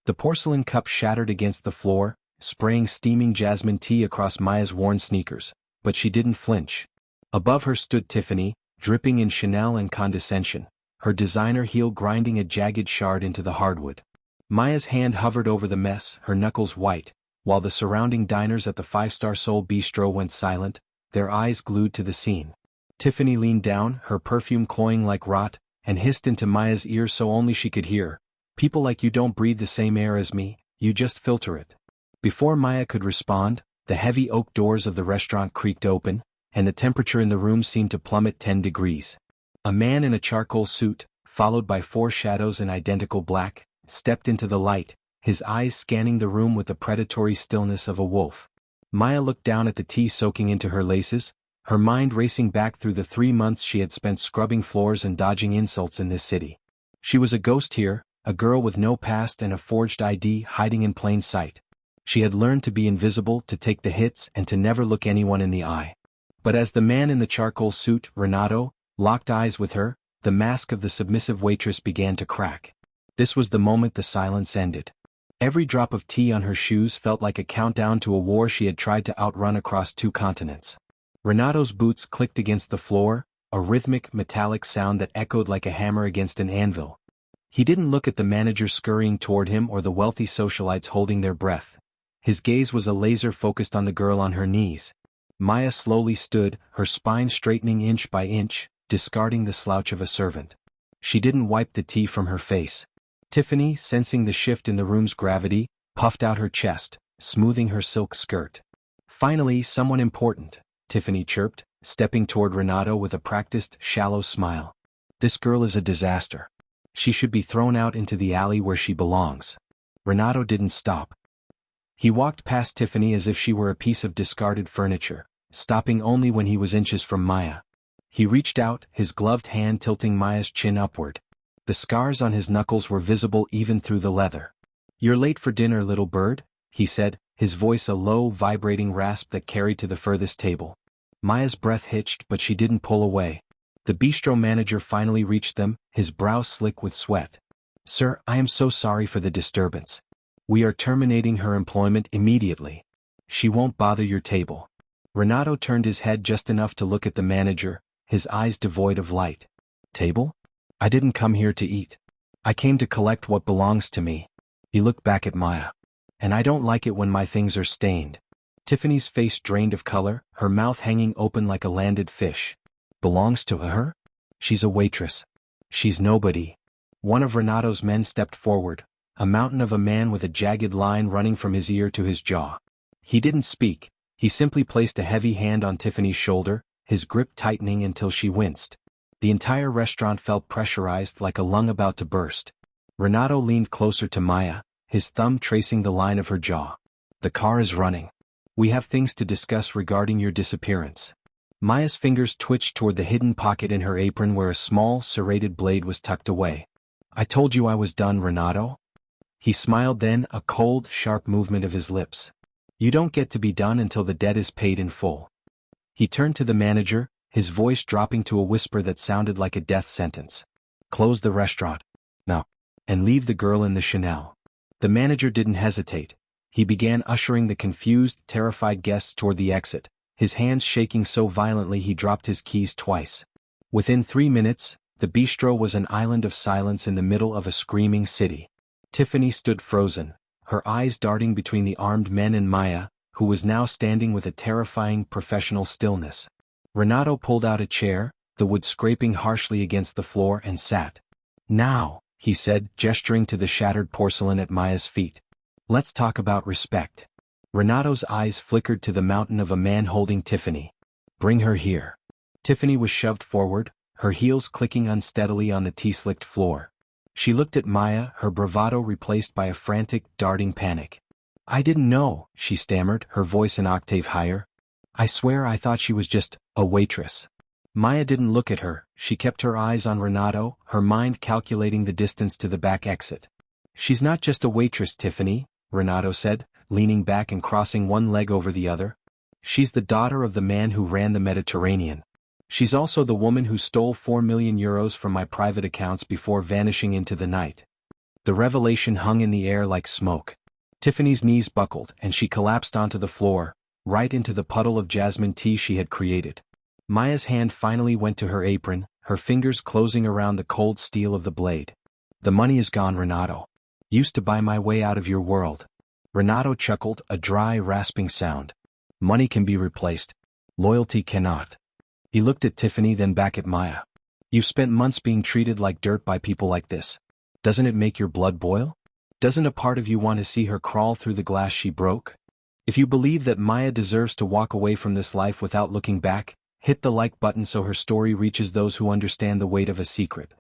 The porcelain cup shattered against the floor, spraying steaming jasmine tea across Maya's worn sneakers, but she didn't flinch. Above her stood Tiffany, dripping in Chanel and condescension, her designer heel grinding a jagged shard into the hardwood. Maya's hand hovered over the mess, her knuckles white, while the surrounding diners at the five-star Seoul bistro went silent, their eyes glued to the scene. Tiffany leaned down, her perfume cloying like rot, and hissed into Maya's ear so only she could hear, "People like you don't breathe the same air as me, you just filter it." Before Maya could respond, the heavy oak doors of the restaurant creaked open, and the temperature in the room seemed to plummet 10 degrees. A man in a charcoal suit, followed by 4 shadows in identical black, stepped into the light, his eyes scanning the room with the predatory stillness of a wolf. Maya looked down at the tea soaking into her laces, her mind racing back through the 3 months she had spent scrubbing floors and dodging insults in this city. She was a ghost here, a girl with no past and a forged ID hiding in plain sight. She had learned to be invisible, to take the hits, and to never look anyone in the eye. But as the man in the charcoal suit, Renato, locked eyes with her, the mask of the submissive waitress began to crack. This was the moment the silence ended. Every drop of tea on her shoes felt like a countdown to a war she had tried to outrun across 2 continents. Renato's boots clicked against the floor, a rhythmic, metallic sound that echoed like a hammer against an anvil. He didn't look at the manager scurrying toward him or the wealthy socialites holding their breath. His gaze was a laser focused on the girl on her knees. Maya slowly stood, her spine straightening inch by inch, discarding the slouch of a servant. She didn't wipe the tea from her face. Tiffany, sensing the shift in the room's gravity, puffed out her chest, smoothing her silk skirt. "Finally, someone important," Tiffany chirped, stepping toward Renato with a practiced, shallow smile. "This girl is a disaster. She should be thrown out into the alley where she belongs." Renato didn't stop. He walked past Tiffany as if she were a piece of discarded furniture, stopping only when he was inches from Maya. He reached out, his gloved hand tilting Maya's chin upward. The scars on his knuckles were visible even through the leather. "You're late for dinner, little bird," he said, his voice a low, vibrating rasp that carried to the furthest table. Maya's breath hitched, but she didn't pull away. The bistro manager finally reached them, his brow slick with sweat. "Sir, I am so sorry for the disturbance. We are terminating her employment immediately. She won't bother your table." Renato turned his head just enough to look at the manager, his eyes devoid of light. "Table? I didn't come here to eat. I came to collect what belongs to me." He looked back at Maya. "And I don't like it when my things are stained." Tiffany's face drained of color, her mouth hanging open like a landed fish. "Belongs to her? She's a waitress. She's nobody." One of Renato's men stepped forward, a mountain of a man with a jagged line running from his ear to his jaw. He didn't speak, he simply placed a heavy hand on Tiffany's shoulder, his grip tightening until she winced. The entire restaurant felt pressurized like a lung about to burst. Renato leaned closer to Maya, his thumb tracing the line of her jaw. "The car is running. We have things to discuss regarding your disappearance." Maya's fingers twitched toward the hidden pocket in her apron where a small, serrated blade was tucked away. "I told you I was done, Renato." He smiled, then a cold, sharp movement of his lips. "You don't get to be done until the debt is paid in full." He turned to the manager, his voice dropping to a whisper that sounded like a death sentence. "Close the restaurant. Now. And leave the girl in the Chanel." The manager didn't hesitate. He began ushering the confused, terrified guests toward the exit, his hands shaking so violently he dropped his keys twice. Within 3 minutes, the bistro was an island of silence in the middle of a screaming city. Tiffany stood frozen, her eyes darting between the armed men and Maya, who was now standing with a terrifying, professional stillness. Renato pulled out a chair, the wood scraping harshly against the floor, and sat. "Now," he said, gesturing to the shattered porcelain at Maya's feet. "Let's talk about respect." Renato's eyes flickered to the mountain of a man holding Tiffany. "Bring her here." Tiffany was shoved forward, her heels clicking unsteadily on the tea-slicked floor. She looked at Maya, her bravado replaced by a frantic, darting panic. "I didn't know," she stammered, her voice an octave higher. "I swear I thought she was just a waitress." Maya didn't look at her, she kept her eyes on Renato, her mind calculating the distance to the back exit. "She's not just a waitress, Tiffany," Renato said, leaning back and crossing one leg over the other. "She's the daughter of the man who ran the Mediterranean. She's also the woman who stole €4 million from my private accounts before vanishing into the night." The revelation hung in the air like smoke. Tiffany's knees buckled and she collapsed onto the floor, right into the puddle of jasmine tea she had created. Maya's hand finally went to her apron, her fingers closing around the cold steel of the blade. The money is gone, Renato. Used to buy my way out of your world. Renato chuckled, a dry, rasping sound. Money can be replaced. Loyalty cannot. He looked at Tiffany, then back at Maya. You've spent months being treated like dirt by people like this. Doesn't it make your blood boil? Doesn't a part of you want to see her crawl through the glass she broke? If you believe that Maya deserves to walk away from this life without looking back, hit the like button so her story reaches those who understand the weight of a secret.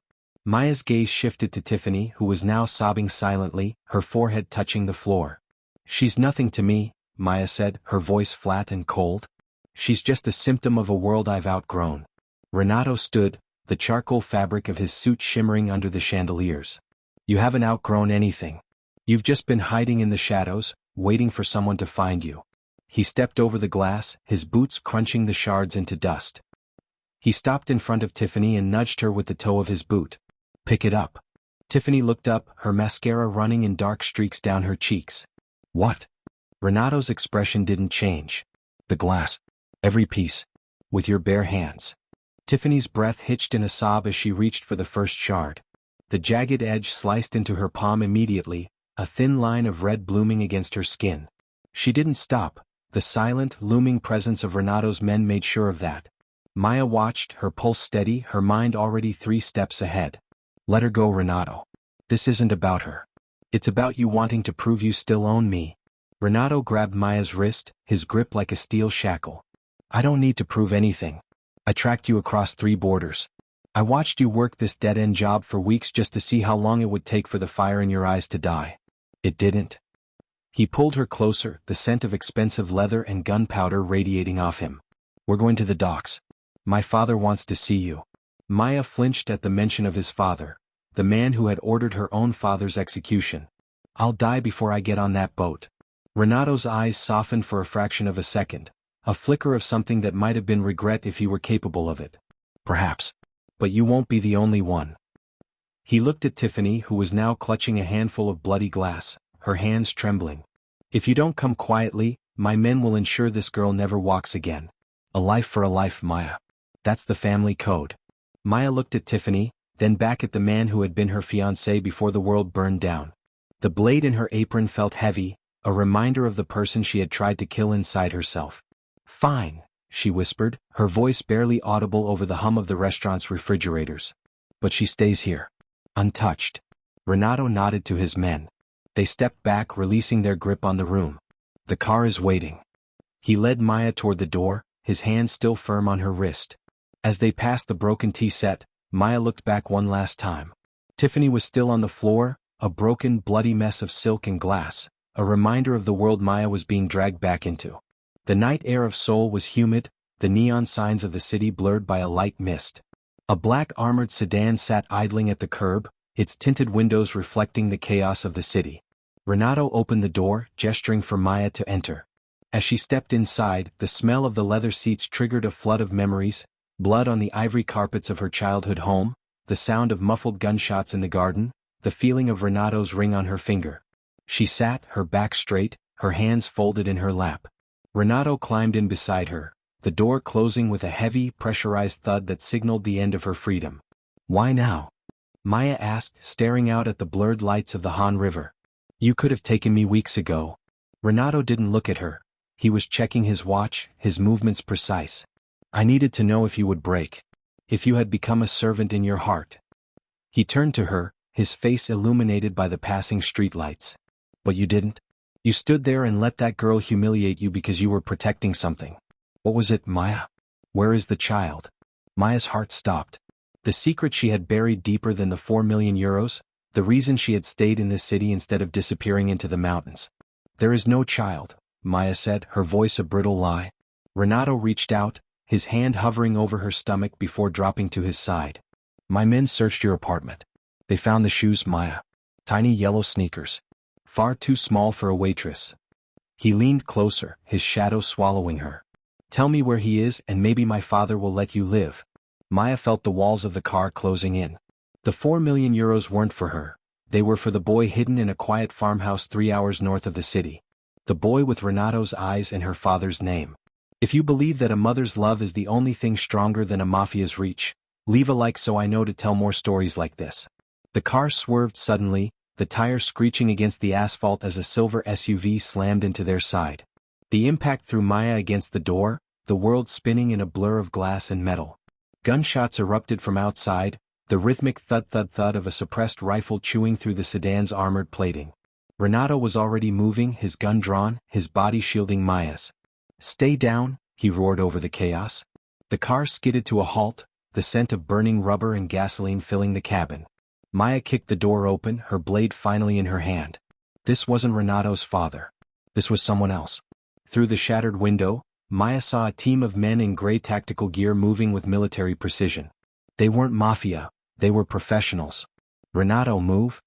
Maya's gaze shifted to Tiffany, who was now sobbing silently, her forehead touching the floor. She's nothing to me, Maya said, her voice flat and cold. She's just a symptom of a world I've outgrown. Renato stood, the charcoal fabric of his suit shimmering under the chandeliers. You haven't outgrown anything. You've just been hiding in the shadows, waiting for someone to find you. He stepped over the glass, his boots crunching the shards into dust. He stopped in front of Tiffany and nudged her with the toe of his boot. Pick it up. Tiffany looked up, her mascara running in dark streaks down her cheeks. What? Renato's expression didn't change. The glass. Every piece. With your bare hands. Tiffany's breath hitched in a sob as she reached for the first shard. The jagged edge sliced into her palm immediately, a thin line of red blooming against her skin. She didn't stop. The silent, looming presence of Renato's men made sure of that. Maya watched, her pulse steady, her mind already 3 steps ahead. Let her go, Renato. This isn't about her. It's about you wanting to prove you still own me. Renato grabbed Maya's wrist, his grip like a steel shackle. I don't need to prove anything. I tracked you across 3 borders. I watched you work this dead-end job for weeks just to see how long it would take for the fire in your eyes to die. It didn't. He pulled her closer, the scent of expensive leather and gunpowder radiating off him. We're going to the docks. My father wants to see you. Maya flinched at the mention of his father, the man who had ordered her own father's execution. I'll die before I get on that boat. Renato's eyes softened for a fraction of a second, a flicker of something that might have been regret if he were capable of it. Perhaps. But you won't be the only one. He looked at Tiffany, who was now clutching a handful of bloody glass, her hands trembling. If you don't come quietly, my men will ensure this girl never walks again. A life for a life, Maya. That's the family code. Maya looked at Tiffany, then back at the man who had been her fiancé before the world burned down. The blade in her apron felt heavy, a reminder of the person she had tried to kill inside herself. Fine, she whispered, her voice barely audible over the hum of the restaurant's refrigerators. But she stays here. Untouched. Renato nodded to his men. They stepped back, releasing their grip on the room. The car is waiting. He led Maya toward the door, his hand still firm on her wrist. As they passed the broken tea set, Maya looked back one last time. Tiffany was still on the floor, a broken, bloody mess of silk and glass, a reminder of the world Maya was being dragged back into. The night air of Seoul was humid, the neon signs of the city blurred by a light mist. A black armored sedan sat idling at the curb, its tinted windows reflecting the chaos of the city. Renato opened the door, gesturing for Maya to enter. As she stepped inside, the smell of the leather seats triggered a flood of memories, blood on the ivory carpets of her childhood home, the sound of muffled gunshots in the garden, the feeling of Renato's ring on her finger. She sat, her back straight, her hands folded in her lap. Renato climbed in beside her, the door closing with a heavy, pressurized thud that signaled the end of her freedom. Why now? Maya asked, staring out at the blurred lights of the Han River. You could have taken me weeks ago. Renato didn't look at her. He was checking his watch, his movements precise. I needed to know if you would break. If you had become a servant in your heart. He turned to her, his face illuminated by the passing streetlights. But you didn't. You stood there and let that girl humiliate you because you were protecting something. What was it, Maya? Where is the child? Maya's heart stopped. The secret she had buried deeper than the 4 million euros, the reason she had stayed in this city instead of disappearing into the mountains. There is no child, Maya said, her voice a brittle lie. Renato reached out, his hand hovering over her stomach before dropping to his side. My men searched your apartment. They found the shoes, Maya. Tiny yellow sneakers. Far too small for a waitress. He leaned closer, his shadow swallowing her. Tell me where he is and maybe my father will let you live. Maya felt the walls of the car closing in. The 4 million euros weren't for her, They were for the boy hidden in a quiet farmhouse 3 hours north of the city. The boy with Renato's eyes and her father's name. If you believe that a mother's love is the only thing stronger than a mafia's reach, leave a like so I know to tell more stories like this. The car swerved suddenly, the tires screeching against the asphalt as a silver SUV slammed into their side. The impact threw Maya against the door, the world spinning in a blur of glass and metal. Gunshots erupted from outside, the rhythmic thud-thud-thud of a suppressed rifle chewing through the sedan's armored plating. Renato was already moving, his gun drawn, his body shielding Maya's. "Stay down," he roared over the chaos. The car skidded to a halt, the scent of burning rubber and gasoline filling the cabin. Maya kicked the door open, her blade finally in her hand. This wasn't Renato's father. This was someone else. Through the shattered window, Maya saw a team of men in gray tactical gear moving with military precision. They weren't mafia, they were professionals. "Renato, move!"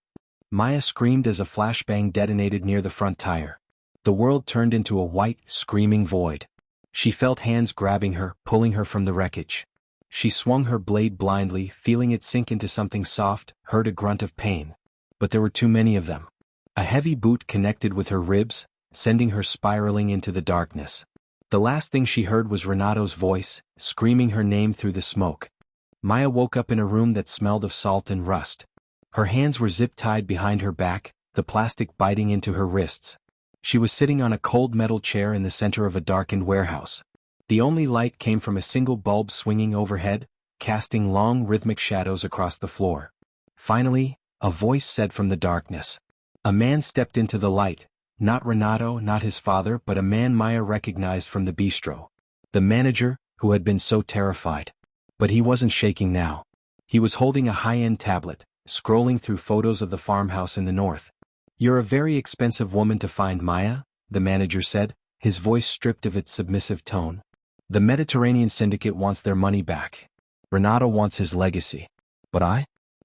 Maya screamed as a flashbang detonated near the front tire. The world turned into a white, screaming void. She felt hands grabbing her, pulling her from the wreckage. She swung her blade blindly, feeling it sink into something soft, heard a grunt of pain. But there were too many of them. A heavy boot connected with her ribs, sending her spiraling into the darkness. The last thing she heard was Renato's voice, screaming her name through the smoke. Maya woke up in a room that smelled of salt and rust. Her hands were zip-tied behind her back, the plastic biting into her wrists. She was sitting on a cold metal chair in the center of a darkened warehouse. The only light came from a single bulb swinging overhead, casting long rhythmic shadows across the floor. Finally, a voice said from the darkness. A man stepped into the light, not Renato, not his father, but a man Maya recognized from the bistro. The manager, who had been so terrified. But he wasn't shaking now. He was holding a high-end tablet, scrolling through photos of the farmhouse in the north. "You're a very expensive woman to find, Maya," the manager said, his voice stripped of its submissive tone. "The Mediterranean syndicate wants their money back. Renato wants his legacy. But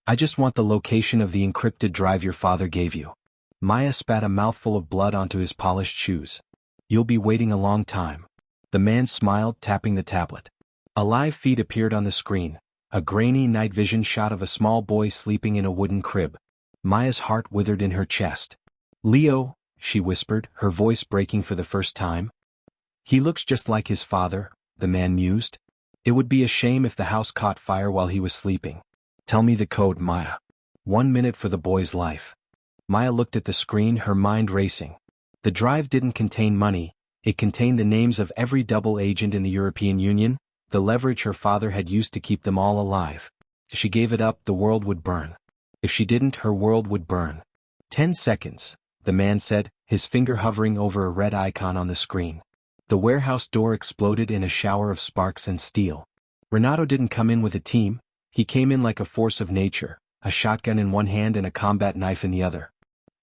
I just want the location of the encrypted drive your father gave you." Maya spat a mouthful of blood onto his polished shoes. "You'll be waiting a long time." The man smiled, tapping the tablet. A live feed appeared on the screen, a grainy night vision shot of a small boy sleeping in a wooden crib. Maya's heart withered in her chest. "Leo," she whispered, her voice breaking for the first time. "He looks just like his father," the man mused. "It would be a shame if the house caught fire while he was sleeping. Tell me the code, Maya. 1 minute for the boy's life." Maya looked at the screen, her mind racing. The drive didn't contain money, it contained the names of every double agent in the European Union, the leverage her father had used to keep them all alive. If she gave it up, the world would burn. If she didn't, her world would burn. 10 seconds, the man said, his finger hovering over a red icon on the screen. The warehouse door exploded in a shower of sparks and steel. Renato didn't come in with a team, he came in like a force of nature, a shotgun in one hand and a combat knife in the other.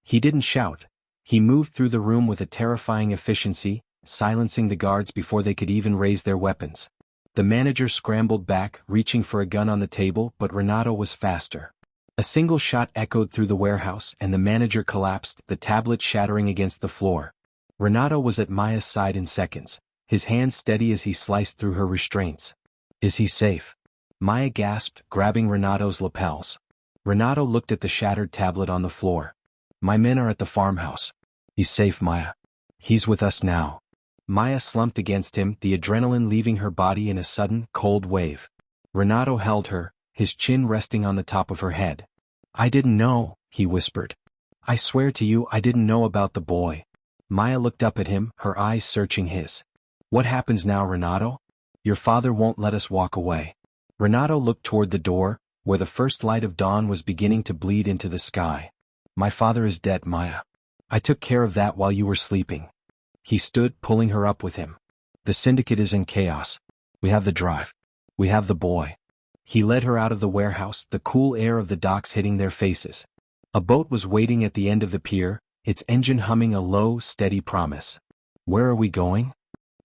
He didn't shout. He moved through the room with a terrifying efficiency, silencing the guards before they could even raise their weapons. The manager scrambled back, reaching for a gun on the table, but Renato was faster. A single shot echoed through the warehouse and the manager collapsed, the tablet shattering against the floor. Renato was at Maya's side in seconds, his hands steady as he sliced through her restraints. "Is he safe?" Maya gasped, grabbing Renato's lapels. Renato looked at the shattered tablet on the floor. "My men are at the farmhouse. He's safe, Maya. He's with us now." Maya slumped against him, the adrenaline leaving her body in a sudden, cold wave. Renato held her, his chin resting on the top of her head. "I didn't know," he whispered. "I swear to you I didn't know about the boy." Maya looked up at him, her eyes searching his. "What happens now, Renato? Your father won't let us walk away." Renato looked toward the door, where the first light of dawn was beginning to bleed into the sky. "My father is dead, Maya. I took care of that while you were sleeping." He stood, pulling her up with him. "The syndicate is in chaos. We have the drive. We have the boy." He led her out of the warehouse, the cool air of the docks hitting their faces. A boat was waiting at the end of the pier, its engine humming a low, steady promise. "Where are we going?"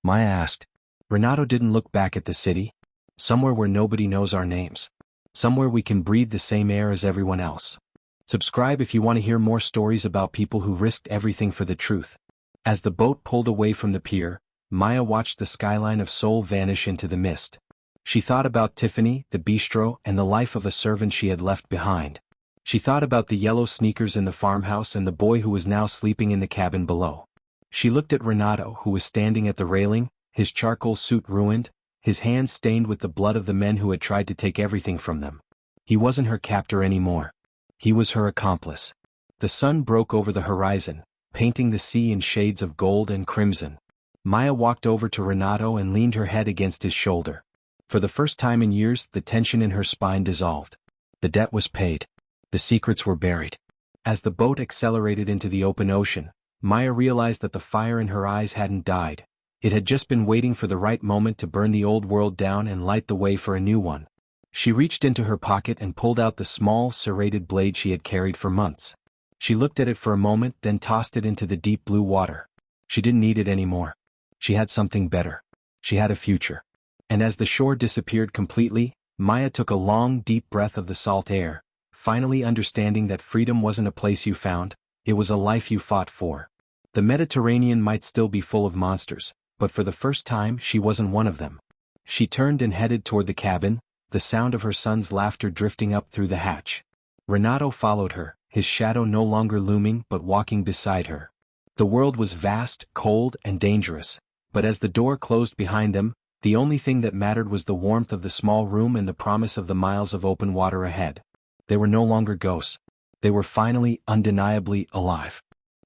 Maya asked. Renato didn't look back at the city. "Somewhere where nobody knows our names. Somewhere we can breathe the same air as everyone else." Subscribe if you want to hear more stories about people who risked everything for the truth. As the boat pulled away from the pier, Maya watched the skyline of Seoul vanish into the mist. She thought about Tiffany, the bistro, and the life of a servant she had left behind. She thought about the yellow sneakers in the farmhouse and the boy who was now sleeping in the cabin below. She looked at Renato, who was standing at the railing, his charcoal suit ruined, his hands stained with the blood of the men who had tried to take everything from them. He wasn't her captor anymore. He was her accomplice. The sun broke over the horizon, painting the sea in shades of gold and crimson. Maya walked over to Renato and leaned her head against his shoulder. For the first time in years, the tension in her spine dissolved. The debt was paid. The secrets were buried. As the boat accelerated into the open ocean, Maya realized that the fire in her eyes hadn't died. It had just been waiting for the right moment to burn the old world down and light the way for a new one. She reached into her pocket and pulled out the small, serrated blade she had carried for months. She looked at it for a moment, then tossed it into the deep blue water. She didn't need it anymore. She had something better. She had a future. And as the shore disappeared completely, Maya took a long, deep breath of the salt air, finally understanding that freedom wasn't a place you found, it was a life you fought for. The Mediterranean might still be full of monsters, but for the first time she wasn't one of them. She turned and headed toward the cabin, the sound of her son's laughter drifting up through the hatch. Renato followed her, his shadow no longer looming but walking beside her. The world was vast, cold, and dangerous, but as the door closed behind them, the only thing that mattered was the warmth of the small room and the promise of the miles of open water ahead. They were no longer ghosts. They were finally, undeniably, alive.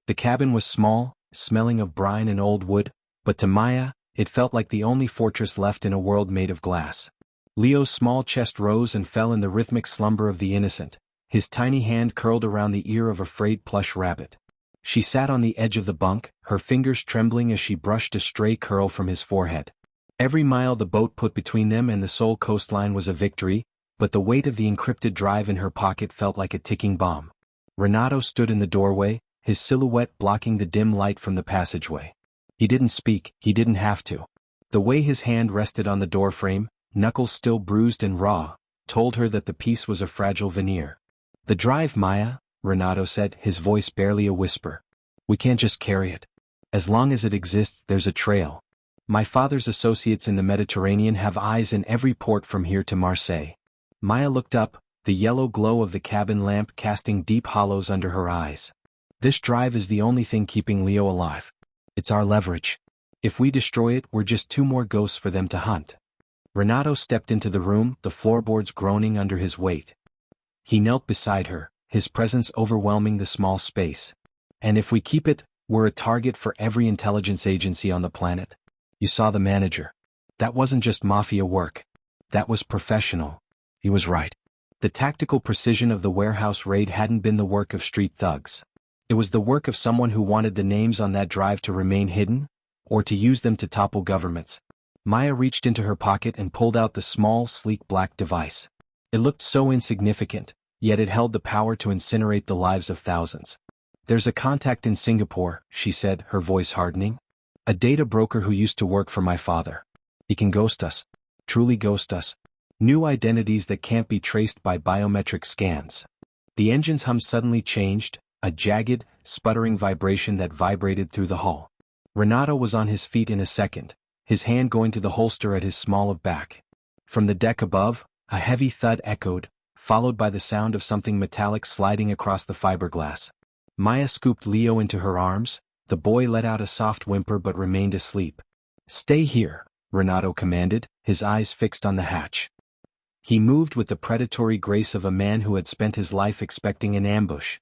The cabin was small, smelling of brine and old wood, but to Maya, it felt like the only fortress left in a world made of glass. Leo's small chest rose and fell in the rhythmic slumber of the innocent, his tiny hand curled around the ear of a frayed plush rabbit. She sat on the edge of the bunk, her fingers trembling as she brushed a stray curl from his forehead. Every mile the boat put between them and the Seoul coastline was a victory, but the weight of the encrypted drive in her pocket felt like a ticking bomb. Renato stood in the doorway, his silhouette blocking the dim light from the passageway. He didn't speak, he didn't have to. The way his hand rested on the doorframe, knuckles still bruised and raw, told her that the piece was a fragile veneer. "The drive, Maya," Renato said, his voice barely a whisper. "We can't just carry it. As long as it exists, there's a trail. My father's associates in the Mediterranean have eyes in every port from here to Marseille." Maya looked up, the yellow glow of the cabin lamp casting deep hollows under her eyes. "This drive is the only thing keeping Leo alive. It's our leverage. If we destroy it, we're just two more ghosts for them to hunt." Renato stepped into the room, the floorboards groaning under his weight. He knelt beside her, his presence overwhelming the small space. "And if we keep it, we're a target for every intelligence agency on the planet. You saw the manager. That wasn't just mafia work. That was professional." He was right. The tactical precision of the warehouse raid hadn't been the work of street thugs. It was the work of someone who wanted the names on that drive to remain hidden, or to use them to topple governments. Maya reached into her pocket and pulled out the small, sleek black device. It looked so insignificant, yet it held the power to incinerate the lives of thousands. "There's a contact in Singapore," she said, her voice hardening. "A data broker who used to work for my father. He can ghost us. Truly ghost us. New identities that can't be traced by biometric scans." The engine's hum suddenly changed, a jagged, sputtering vibration that vibrated through the hull. Renato was on his feet in a second, his hand going to the holster at his small of back. From the deck above, a heavy thud echoed, followed by the sound of something metallic sliding across the fiberglass. Maya scooped Leo into her arms, the boy let out a soft whimper but remained asleep. "Stay here," Renato commanded, his eyes fixed on the hatch. He moved with the predatory grace of a man who had spent his life expecting an ambush.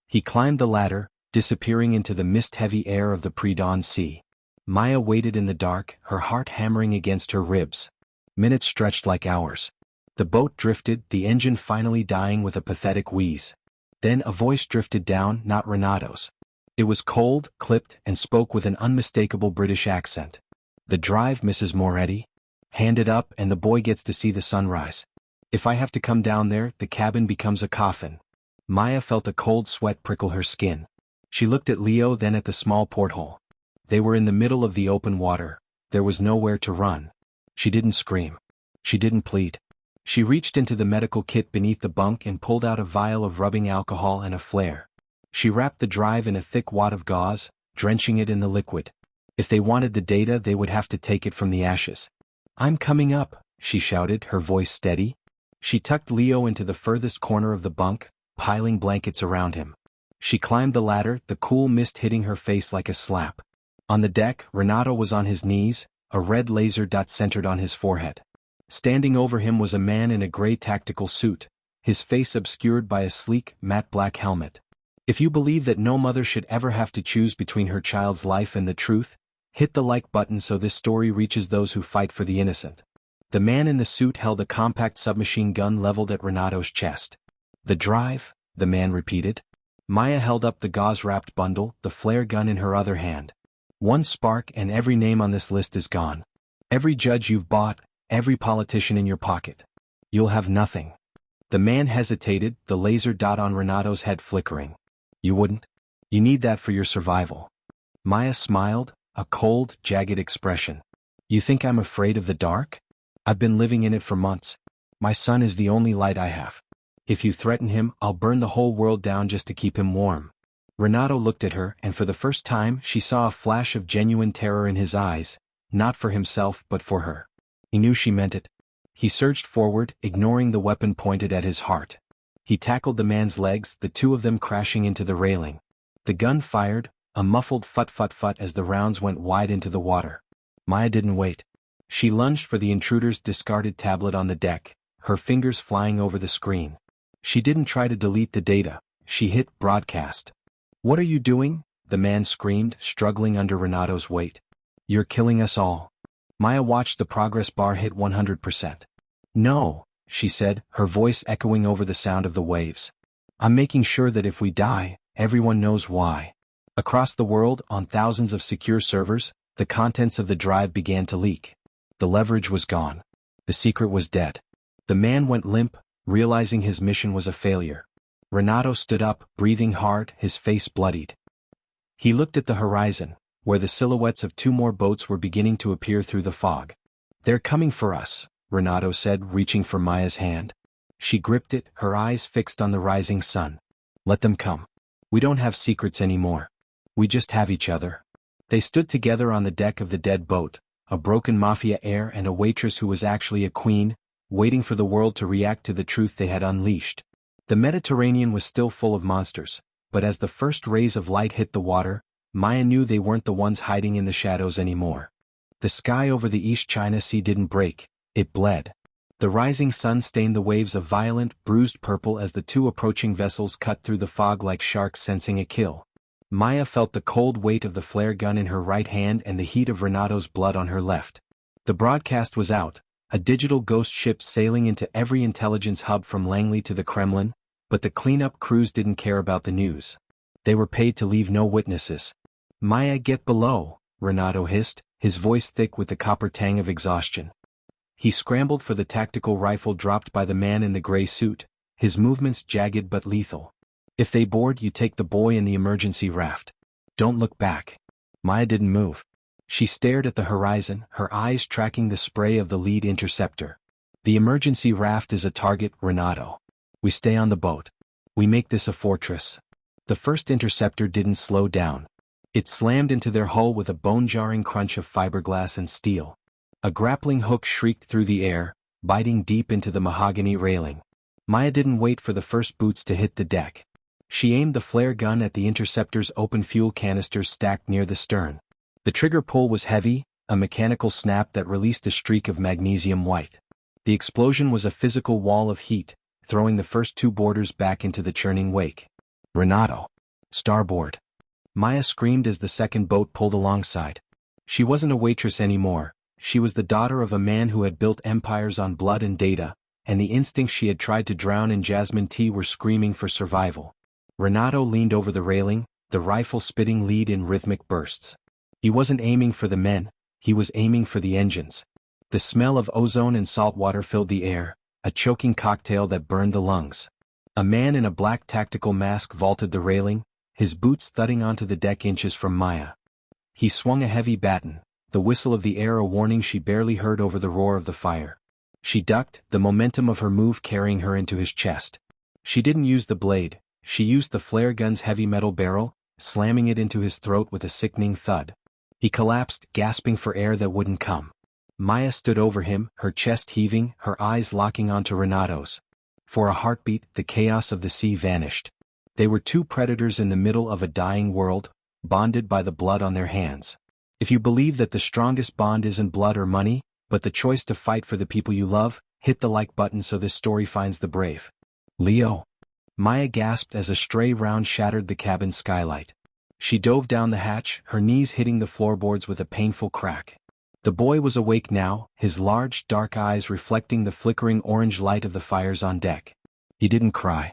He climbed the ladder, disappearing into the mist-heavy air of the pre-dawn sea. Maya waited in the dark, her heart hammering against her ribs. Minutes stretched like hours. The boat drifted, the engine finally dying with a pathetic wheeze. Then a voice drifted down, not Renato's. It was cold, clipped, and spoke with an unmistakable British accent. "The drive, Mrs. Moretti. Hand it up and the boy gets to see the sunrise. If I have to come down there, the cabin becomes a coffin." Maya felt a cold sweat prickle her skin. She looked at Leo, then at the small porthole. They were in the middle of the open water. There was nowhere to run. She didn't scream. She didn't plead. She reached into the medical kit beneath the bunk and pulled out a vial of rubbing alcohol and a flare. She wrapped the drive in a thick wad of gauze, drenching it in the liquid. If they wanted the data, they would have to take it from the ashes. "I'm coming up," she shouted, her voice steady. She tucked Leo into the furthest corner of the bunk, piling blankets around him. She climbed the ladder, the cool mist hitting her face like a slap. On the deck, Renato was on his knees, a red laser dot centered on his forehead. Standing over him was a man in a gray tactical suit, his face obscured by a sleek, matte black helmet. If you believe that no mother should ever have to choose between her child's life and the truth, hit the like button so this story reaches those who fight for the innocent. The man in the suit held a compact submachine gun leveled at Renato's chest. The drive, the man repeated. Maya held up the gauze-wrapped bundle, the flare gun in her other hand. One spark and every name on this list is gone. Every judge you've bought, every politician in your pocket. You'll have nothing. The man hesitated, the laser dot on Renato's head flickering. You wouldn't? You need that for your survival. Maya smiled, a cold, jagged expression. You think I'm afraid of the dark? I've been living in it for months. My son is the only light I have. If you threaten him, I'll burn the whole world down just to keep him warm. Renato looked at her, and for the first time she saw a flash of genuine terror in his eyes, not for himself but for her. He knew she meant it. He surged forward, ignoring the weapon pointed at his heart. He tackled the man's legs, the two of them crashing into the railing. The gun fired, a muffled fut-fut-fut as the rounds went wide into the water. Maya didn't wait. She lunged for the intruder's discarded tablet on the deck, her fingers flying over the screen. She didn't try to delete the data, she hit broadcast. What are you doing? The man screamed, struggling under Renato's weight. You're killing us all. Maya watched the progress bar hit 100%. No, she said, her voice echoing over the sound of the waves. I'm making sure that if we die, everyone knows why. Across the world, on thousands of secure servers, the contents of the drive began to leak. The leverage was gone. The secret was dead. The man went limp, realizing his mission was a failure. Renato stood up, breathing hard, his face bloodied. He looked at the horizon, where the silhouettes of two more boats were beginning to appear through the fog. They're coming for us, Renato said, reaching for Maya's hand. She gripped it, her eyes fixed on the rising sun. Let them come. We don't have secrets anymore. We just have each other. They stood together on the deck of the dead boat, a broken Mafia heir and a waitress who was actually a queen, waiting for the world to react to the truth they had unleashed. The Mediterranean was still full of monsters, but as the first rays of light hit the water, Maya knew they weren't the ones hiding in the shadows anymore. The sky over the East China Sea didn't break, it bled. The rising sun stained the waves a violent, bruised purple as the two approaching vessels cut through the fog like sharks sensing a kill. Maya felt the cold weight of the flare gun in her right hand and the heat of Renato's blood on her left. The broadcast was out, a digital ghost ship sailing into every intelligence hub from Langley to the Kremlin, but the cleanup crews didn't care about the news. They were paid to leave no witnesses. Maya, get below, Renato hissed, his voice thick with the copper tang of exhaustion. He scrambled for the tactical rifle dropped by the man in the gray suit, his movements jagged but lethal. If they board, you take the boy in the emergency raft. Don't look back. Maya didn't move. She stared at the horizon, her eyes tracking the spray of the lead interceptor. The emergency raft is a target, Renato. We stay on the boat. We make this a fortress. The first interceptor didn't slow down. It slammed into their hull with a bone-jarring crunch of fiberglass and steel. A grappling hook shrieked through the air, biting deep into the mahogany railing. Maya didn't wait for the first boots to hit the deck. She aimed the flare gun at the interceptor's open fuel canisters stacked near the stern. The trigger pull was heavy, a mechanical snap that released a streak of magnesium white. The explosion was a physical wall of heat, throwing the first two boarders back into the churning wake. Renato. Starboard. Maya screamed as the second boat pulled alongside. She wasn't a waitress anymore, she was the daughter of a man who had built empires on blood and data, and the instincts she had tried to drown in jasmine tea were screaming for survival. Renato leaned over the railing, the rifle spitting lead in rhythmic bursts. He wasn't aiming for the men, he was aiming for the engines. The smell of ozone and salt water filled the air, a choking cocktail that burned the lungs. A man in a black tactical mask vaulted the railing, his boots thudding onto the deck inches from Maya. He swung a heavy baton, the whistle of the air a warning she barely heard over the roar of the fire. She ducked, the momentum of her move carrying her into his chest. She didn't use the blade, she used the flare gun's heavy metal barrel, slamming it into his throat with a sickening thud. He collapsed, gasping for air that wouldn't come. Maya stood over him, her chest heaving, her eyes locking onto Renato's. For a heartbeat, the chaos of the sea vanished. They were two predators in the middle of a dying world, bonded by the blood on their hands. If you believe that the strongest bond isn't blood or money, but the choice to fight for the people you love, hit the like button so this story finds the brave. Leo. Maya gasped as a stray round shattered the cabin skylight. She dove down the hatch, her knees hitting the floorboards with a painful crack. The boy was awake now, his large, dark eyes reflecting the flickering orange light of the fires on deck. He didn't cry.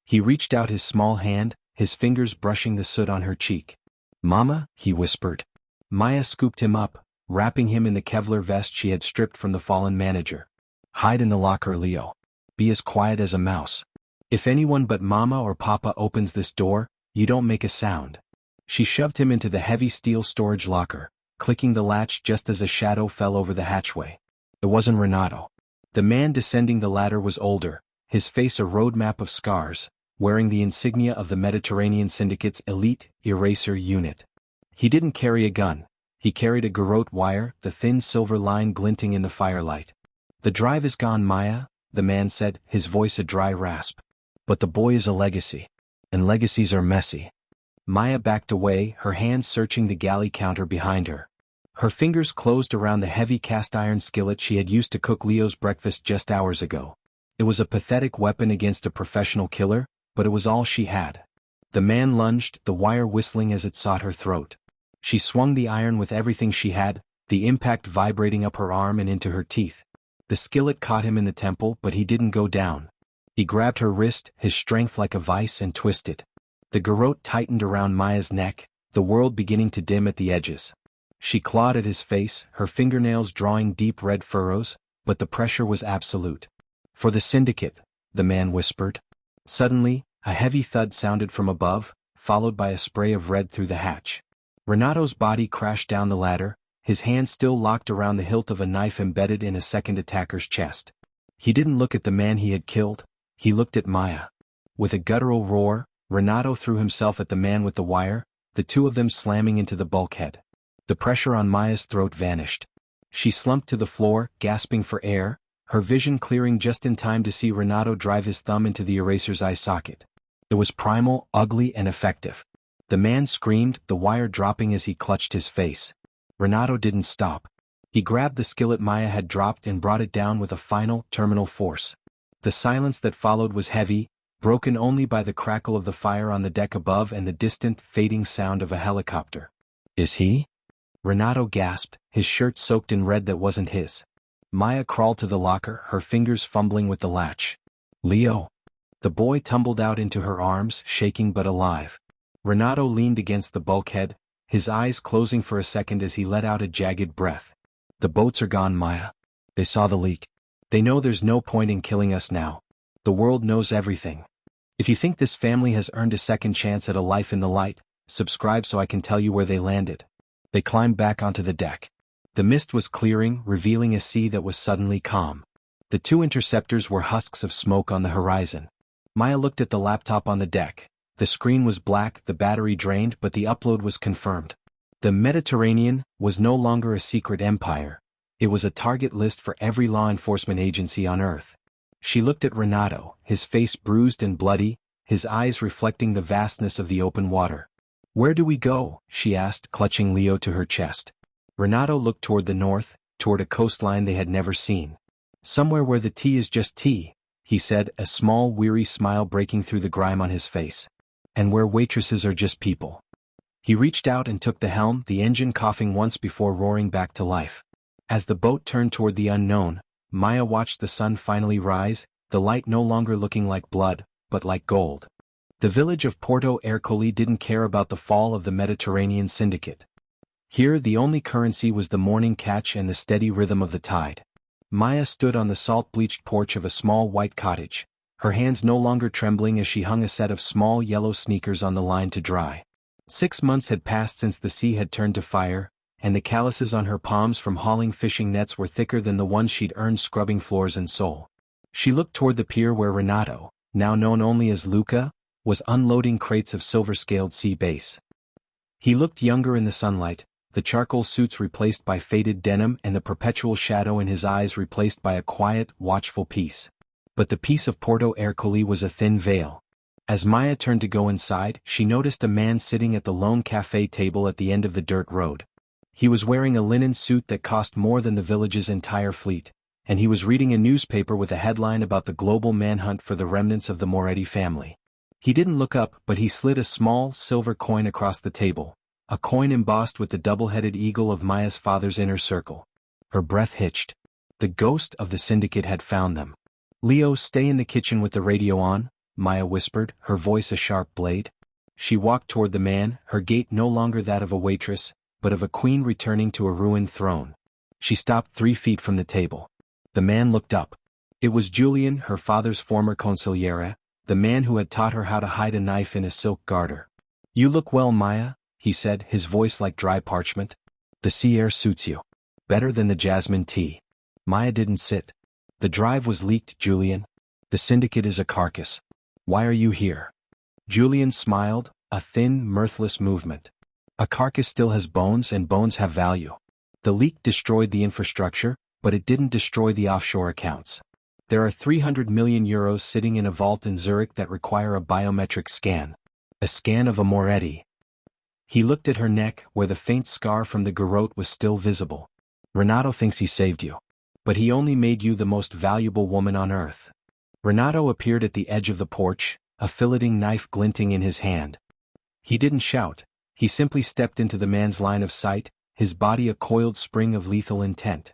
He reached out his small hand, his fingers brushing the soot on her cheek. "Mama," he whispered. Maya scooped him up, wrapping him in the Kevlar vest she had stripped from the fallen manager. "Hide in the locker, Leo. Be as quiet as a mouse. If anyone but Mama or Papa opens this door, you don't make a sound." She shoved him into the heavy steel storage locker, clicking the latch just as a shadow fell over the hatchway. It wasn't Renato. The man descending the ladder was older, his face a roadmap of scars, wearing the insignia of the Mediterranean Syndicate's elite eraser unit. He didn't carry a gun. He carried a garrote wire, the thin silver line glinting in the firelight. "The drive is gone, Maya," the man said, his voice a dry rasp. "But the boy is a legacy. And legacies are messy." Maya backed away, her hands searching the galley counter behind her. Her fingers closed around the heavy cast-iron skillet she had used to cook Leo's breakfast just hours ago. It was a pathetic weapon against a professional killer, but it was all she had. The man lunged, the wire whistling as it sought her throat. She swung the iron with everything she had, the impact vibrating up her arm and into her teeth. The skillet caught him in the temple, but he didn't go down. He grabbed her wrist, his strength like a vice, and twisted. The garrote tightened around Maya's neck, the world beginning to dim at the edges. She clawed at his face, her fingernails drawing deep red furrows, but the pressure was absolute. "For the syndicate," the man whispered. Suddenly, a heavy thud sounded from above, followed by a spray of red through the hatch. Renato's body crashed down the ladder, his hand still locked around the hilt of a knife embedded in a second attacker's chest. He didn't look at the man he had killed, he looked at Maya. With a guttural roar, Renato threw himself at the man with the wire, the two of them slamming into the bulkhead. The pressure on Maya's throat vanished. She slumped to the floor, gasping for air, her vision clearing just in time to see Renato drive his thumb into the eraser's eye socket. It was primal, ugly, and effective. The man screamed, the wire dropping as he clutched his face. Renato didn't stop. He grabbed the skillet Maya had dropped and brought it down with a final, terminal force. The silence that followed was heavy, broken only by the crackle of the fire on the deck above and the distant, fading sound of a helicopter. "Is he?" Renato gasped, his shirt soaked in red that wasn't his. Maya crawled to the locker, her fingers fumbling with the latch. "Leo." The boy tumbled out into her arms, shaking but alive. Renato leaned against the bulkhead, his eyes closing for a second as he let out a jagged breath. "The boats are gone, Maya. They saw the leak. They know there's no point in killing us now. The world knows everything. If you think this family has earned a second chance at a life in the light, subscribe so I can tell you where they landed." They climbed back onto the deck. The mist was clearing, revealing a sea that was suddenly calm. The two interceptors were husks of smoke on the horizon. Maya looked at the laptop on the deck. The screen was black, the battery drained, but the upload was confirmed. The Mediterranean was no longer a secret empire. It was a target list for every law enforcement agency on Earth. She looked at Renato, his face bruised and bloody, his eyes reflecting the vastness of the open water. "Where do we go?" she asked, clutching Leo to her chest. Renato looked toward the north, toward a coastline they had never seen. "Somewhere where the tea is just tea," he said, a small weary smile breaking through the grime on his face. "And where waitresses are just people." He reached out and took the helm, the engine coughing once before roaring back to life. As the boat turned toward the unknown, Maya watched the sun finally rise, the light no longer looking like blood, but like gold. The village of Porto Ercole didn't care about the fall of the Mediterranean Syndicate. Here the only currency was the morning catch and the steady rhythm of the tide. Maya stood on the salt-bleached porch of a small white cottage, her hands no longer trembling as she hung a set of small yellow sneakers on the line to dry. 6 months had passed since the sea had turned to fire, and the calluses on her palms from hauling fishing nets were thicker than the ones she'd earned scrubbing floors in Seoul. She looked toward the pier where Renato, now known only as Luca, was unloading crates of silver-scaled sea bass. He looked younger in the sunlight, the charcoal suits replaced by faded denim and the perpetual shadow in his eyes replaced by a quiet, watchful peace. but the piece of Porto Ercole was a thin veil. As Maya turned to go inside, she noticed a man sitting at the lone cafe table at the end of the dirt road. He was wearing a linen suit that cost more than the village's entire fleet, and he was reading a newspaper with a headline about the global manhunt for the remnants of the Moretti family. He didn't look up, but he slid a small, silver coin across the table, a coin embossed with the double-headed eagle of Maya's father's inner circle. Her breath hitched. The ghost of the syndicate had found them. "Leo, stay in the kitchen with the radio on," Maya whispered, her voice a sharp blade. She walked toward the man, her gait no longer that of a waitress, but of a queen returning to a ruined throne. She stopped 3 feet from the table. The man looked up. It was Julian, her father's former consigliere, the man who had taught her how to hide a knife in a silk garter. "You look well, Maya," he said, his voice like dry parchment. "The sea air suits you. Better than the jasmine tea." Maya didn't sit. "The drive was leaked, Julian. The syndicate is a carcass. Why are you here?" Julian smiled, a thin, mirthless movement. "A carcass still has bones, and bones have value. The leak destroyed the infrastructure, but it didn't destroy the offshore accounts. There are 300 million euros sitting in a vault in Zurich that require a biometric scan. A scan of a Moretti." He looked at her neck, where the faint scar from the garrote was still visible. "Renato thinks he saved you. But he only made you the most valuable woman on earth." Renato appeared at the edge of the porch, a filleting knife glinting in his hand. He didn't shout. He simply stepped into the man's line of sight, his body a coiled spring of lethal intent.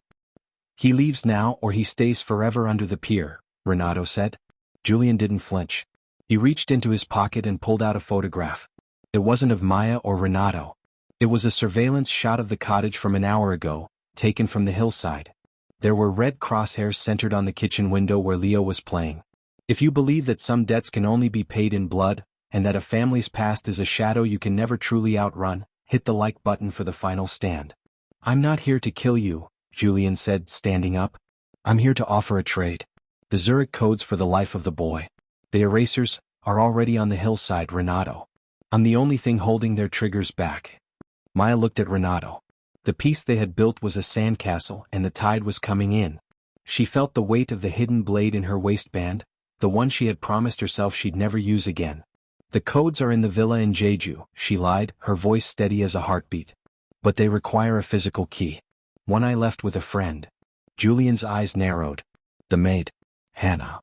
"He leaves now or he stays forever under the pier," Renato said. Julian didn't flinch. He reached into his pocket and pulled out a photograph. It wasn't of Maya or Renato. It was a surveillance shot of the cottage from an hour ago, taken from the hillside. There were red crosshairs centered on the kitchen window where Leo was playing. If you believe that some debts can only be paid in blood, and that a family's past is a shadow you can never truly outrun, hit the like button for the final stand. "I'm not here to kill you," Julian said, standing up. "I'm here to offer a trade. The Zurich codes for the life of the boy. The erasers are already on the hillside, Renato. I'm the only thing holding their triggers back." Maya looked at Renato. The piece they had built was a sandcastle, and the tide was coming in. She felt the weight of the hidden blade in her waistband, the one she had promised herself she'd never use again. "The codes are in the villa in Jeju," she lied, her voice steady as a heartbeat. "But they require a physical key. One I left with a friend." Julian's eyes narrowed. "The maid. Hannah."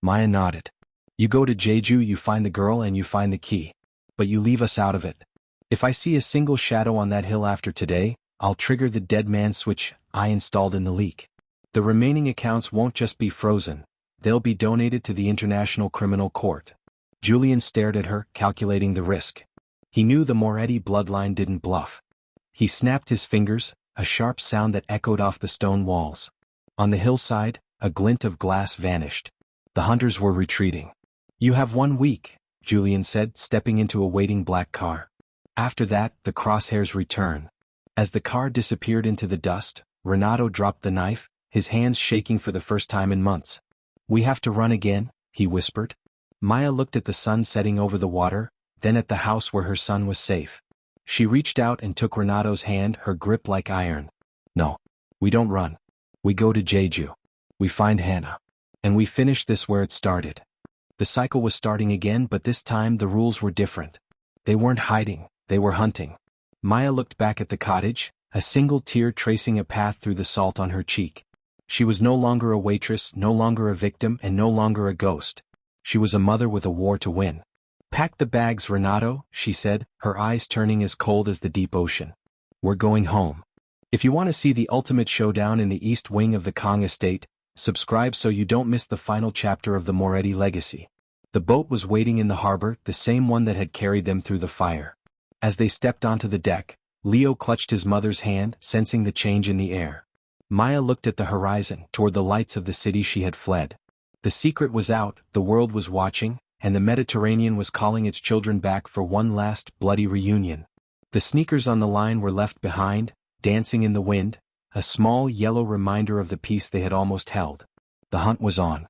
Maya nodded. "You go to Jeju, you find the girl and you find the key. But you leave us out of it. If I see a single shadow on that hill after today, I'll trigger the dead man switch I installed in the leak. The remaining accounts won't just be frozen, they'll be donated to the International Criminal Court." Julian stared at her, calculating the risk. He knew the Moretti bloodline didn't bluff. He snapped his fingers, a sharp sound that echoed off the stone walls. On the hillside, a glint of glass vanished. The hunters were retreating. "You have 1 week," Julian said, stepping into a waiting black car. "After that, the crosshairs return." As the car disappeared into the dust, Renato dropped the knife, his hands shaking for the first time in months. "We have to run again," he whispered. Maya looked at the sun setting over the water, then at the house where her son was safe. She reached out and took Renato's hand, her grip like iron. "No. We don't run. We go to Jeju. We find Hannah. And we finish this where it started." The cycle was starting again, but this time the rules were different. They weren't hiding, they were hunting. Maya looked back at the cottage, a single tear tracing a path through the salt on her cheek. She was no longer a waitress, no longer a victim, and no longer a ghost. She was a mother with a war to win. "Pack the bags, Renato," she said, her eyes turning as cold as the deep ocean. "We're going home." If you want to see the ultimate showdown in the East Wing of the Kong estate, subscribe so you don't miss the final chapter of the Moretti legacy. The boat was waiting in the harbor, the same one that had carried them through the fire. As they stepped onto the deck, Leo clutched his mother's hand, sensing the change in the air. Maya looked at the horizon, toward the lights of the city she had fled. The secret was out, the world was watching, and the Mediterranean was calling its children back for one last, bloody reunion. The sneakers on the line were left behind, dancing in the wind, a small yellow reminder of the peace they had almost held. The hunt was on.